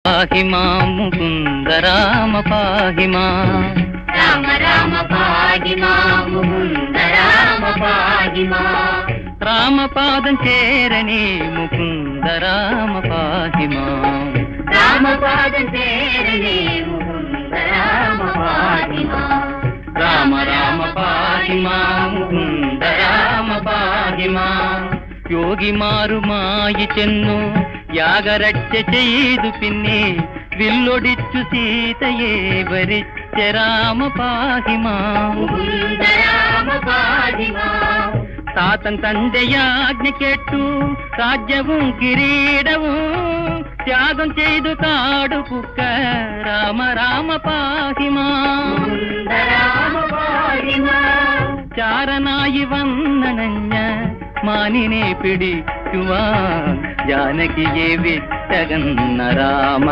पाहि मां मुकुन्द राम पाहि मां राम राम पाहि मां मुकुन्द राम पाहि मां रामपादं चेरणे मुकुन्द राम पाहि मां रामपादं चेरणे मुकुन्द राम पाहि मां राम राम पाहि मां मुकुन्द राम पाहि मां യോഗിമാരുമായി ചെന്നു യാഗരക്ഷ ചെയ്തു പിന്നെ വില്ലൊടിച്ചു സീതയെ വരിച്ച രാമ പാഹി മാം താതൻ തന്റെ യാജ്ഞ കേട്ടു രാജ്യവും കിരീടവും ത്യാഗം ചെയ്തു കാടുപുക്ക രാമ രാമ പാഹി മാം ചാരനായി വന്നണഞ്ഞ മാനിനെ പിടിക്കുവാൻ ജാനകിയെ വിട്ടകന്ന രാമ